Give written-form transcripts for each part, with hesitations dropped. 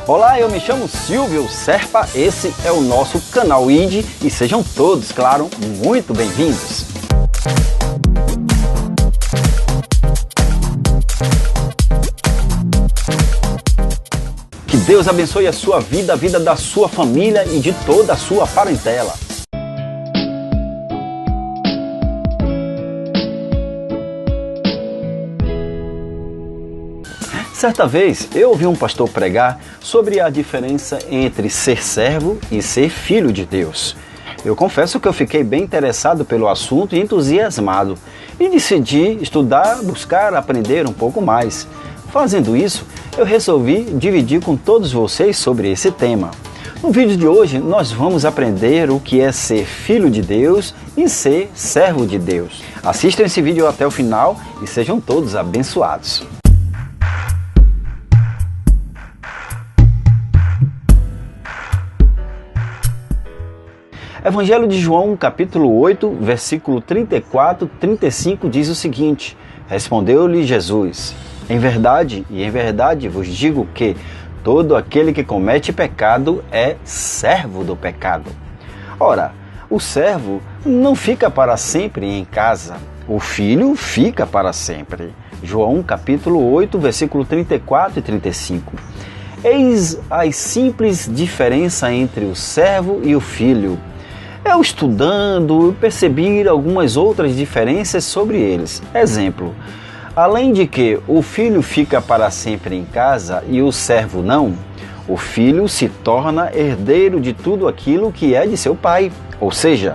Olá, eu me chamo Silvio Serpa, esse é o nosso canal ID e sejam todos, claro, muito bem-vindos. Que Deus abençoe a sua vida, a vida da sua família e de toda a sua parentela. Certa vez eu ouvi um pastor pregar sobre a diferença entre ser servo e ser filho de Deus. Eu confesso que eu fiquei bem interessado pelo assunto e entusiasmado e decidi estudar, buscar, aprender um pouco mais. Fazendo isso, eu resolvi dividir com todos vocês sobre esse tema. No vídeo de hoje nós vamos aprender o que é ser filho de Deus e ser servo de Deus. Assistam esse vídeo até o final e sejam todos abençoados. Evangelho de João, capítulo 8, versículo 34, 35 diz o seguinte: Respondeu-lhe Jesus: em verdade vos digo que todo aquele que comete pecado é servo do pecado. Ora, o servo não fica para sempre em casa, o filho fica para sempre. João, capítulo 8, versículo 34 e 35. Eis a simples diferença entre o servo e o filho. Eu estudando, percebi algumas outras diferenças sobre eles. Exemplo, além de que o filho fica para sempre em casa e o servo não, o filho se torna herdeiro de tudo aquilo que é de seu pai. Ou seja,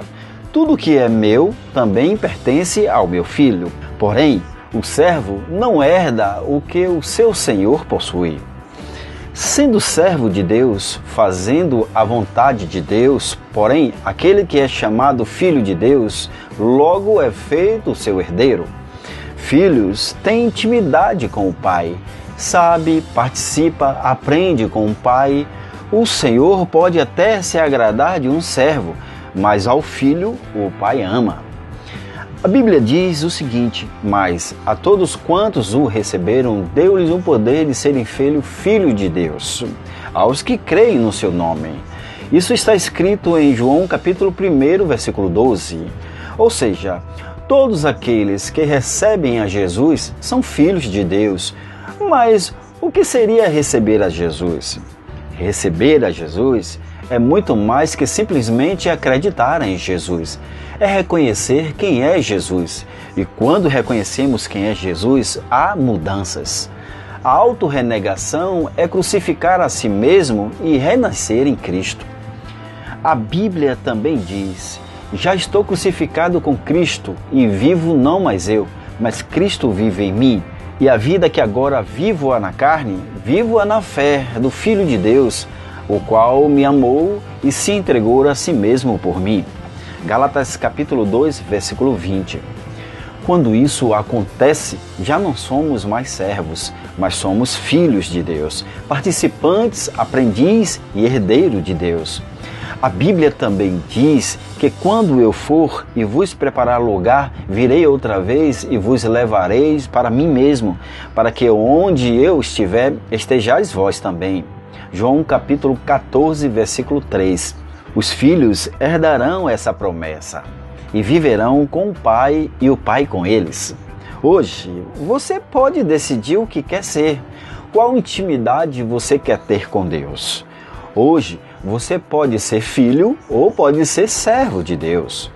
tudo que é meu também pertence ao meu filho. Porém, o servo não herda o que o seu senhor possui. Sendo servo de Deus, fazendo a vontade de Deus, porém, aquele que é chamado filho de Deus, logo é feito seu herdeiro. Filhos têm intimidade com o Pai, sabe, participa, aprende com o Pai. O Senhor pode até se agradar de um servo, mas ao filho o Pai ama. A Bíblia diz o seguinte: mas a todos quantos o receberam, deu-lhes o poder de serem filho de Deus, aos que creem no seu nome. Isso está escrito em João capítulo 1, versículo 12. Ou seja, todos aqueles que recebem a Jesus são filhos de Deus. Mas o que seria receber a Jesus? Receber a Jesus é muito mais que simplesmente acreditar em Jesus. É reconhecer quem é Jesus. E quando reconhecemos quem é Jesus, há mudanças. A autorrenegação é crucificar a si mesmo e renascer em Cristo. A Bíblia também diz: já estou crucificado com Cristo e vivo não mais eu, mas Cristo vive em mim. E a vida que agora vivo-a na carne, vivo-a na fé do Filho de Deus, o qual me amou e se entregou a si mesmo por mim. Gálatas capítulo 2, versículo 20. Quando isso acontece, já não somos mais servos, mas somos filhos de Deus, participantes, aprendiz e herdeiro de Deus. A Bíblia também diz que quando eu for e vos preparar lugar, virei outra vez e vos levareis para mim mesmo, para que onde eu estiver, estejais vós também. João capítulo 14, versículo 3. Os filhos herdarão essa promessa e viverão com o Pai e o Pai com eles. Hoje, você pode decidir o que quer ser, qual intimidade você quer ter com Deus. Hoje, você pode ser filho ou pode ser servo de Deus.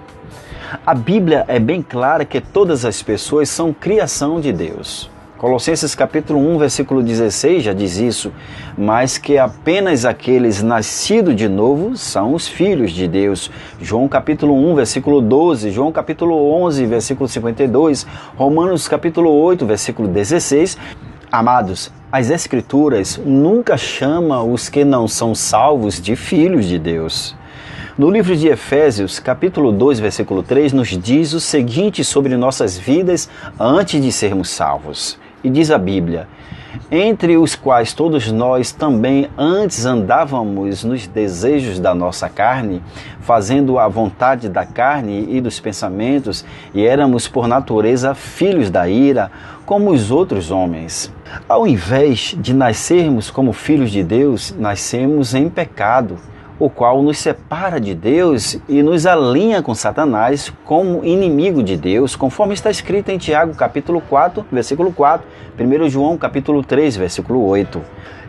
A Bíblia é bem clara que todas as pessoas são criação de Deus. Colossenses capítulo 1, versículo 16 já diz isso, mas que apenas aqueles nascidos de novo são os filhos de Deus. João capítulo 1, versículo 12, João capítulo 11, versículo 52, Romanos capítulo 8, versículo 16. Amados, as Escrituras nunca chamam os que não são salvos de filhos de Deus. No livro de Efésios, capítulo 2, versículo 3, nos diz o seguinte sobre nossas vidas antes de sermos salvos. E diz a Bíblia: entre os quais todos nós também antes andávamos nos desejos da nossa carne, fazendo a vontade da carne e dos pensamentos, e éramos por natureza filhos da ira, como os outros homens. Ao invés de nascermos como filhos de Deus, nascemos em pecado, o qual nos separa de Deus e nos alinha com Satanás como inimigo de Deus, conforme está escrito em Tiago capítulo 4, versículo 4, 1 João capítulo 3, versículo 8.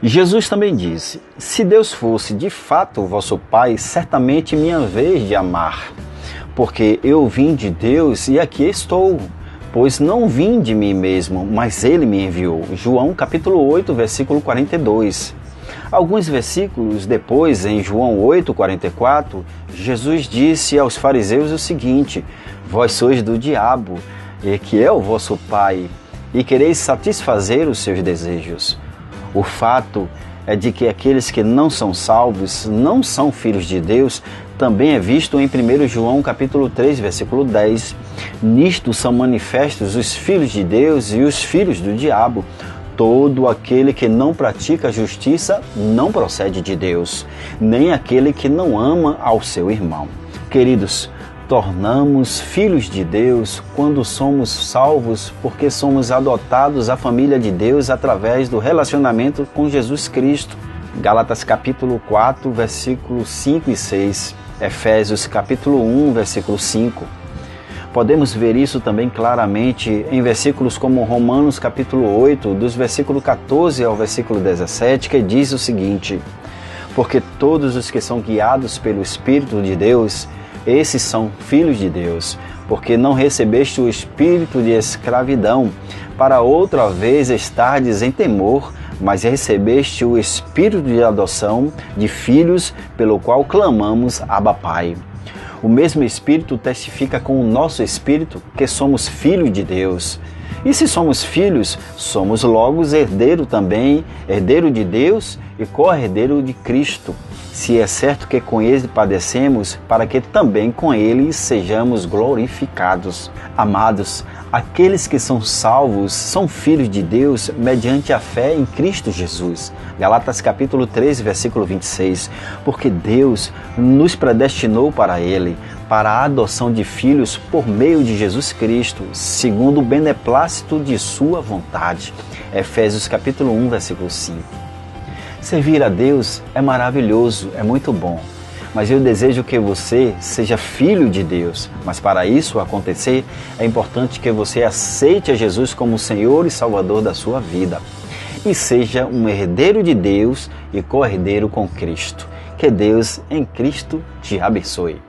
Jesus também disse: se Deus fosse de fato o vosso Pai, certamente me haveis de amar, porque eu vim de Deus e aqui estou, pois não vim de mim mesmo, mas Ele me enviou. João capítulo 8, versículo 42. Alguns versículos depois, em João 8,44, Jesus disse aos fariseus o seguinte: vós sois do diabo, e que é o vosso pai, e quereis satisfazer os seus desejos. O fato é de que aqueles que não são salvos, não são filhos de Deus, também é visto em 1 João capítulo 3, versículo 10. Nisto são manifestos os filhos de Deus e os filhos do diabo. Todo aquele que não pratica a justiça não procede de Deus, nem aquele que não ama ao seu irmão. Queridos, tornamos filhos de Deus quando somos salvos, porque somos adotados à família de Deus através do relacionamento com Jesus Cristo. Gálatas capítulo 4, versículos 5 e 6. Efésios capítulo 1, versículo 5. Podemos ver isso também claramente em versículos como Romanos capítulo 8, dos versículos 14 ao versículo 17, que diz o seguinte: porque todos os que são guiados pelo Espírito de Deus, esses são filhos de Deus, porque não recebeste o espírito de escravidão, para outra vez estardes em temor, mas recebeste o espírito de adoção de filhos, pelo qual clamamos, Abba, Pai. O mesmo Espírito testifica com o nosso espírito que somos filhos de Deus. E se somos filhos, somos logo herdeiro também, herdeiro de Deus e co-herdeiro de Cristo. Se é certo que com Ele padecemos, para que também com Ele sejamos glorificados. Amados, aqueles que são salvos são filhos de Deus mediante a fé em Cristo Jesus. Galatas capítulo 13, versículo 26. Porque Deus nos predestinou para Ele, para a adoção de filhos por meio de Jesus Cristo, segundo o beneplácito de sua vontade. Efésios capítulo 1, versículo 5. Servir a Deus é maravilhoso, é muito bom. Mas eu desejo que você seja filho de Deus. Mas para isso acontecer, é importante que você aceite a Jesus como Senhor e Salvador da sua vida. E seja um herdeiro de Deus e co-herdeiro com Cristo. Que Deus em Cristo te abençoe.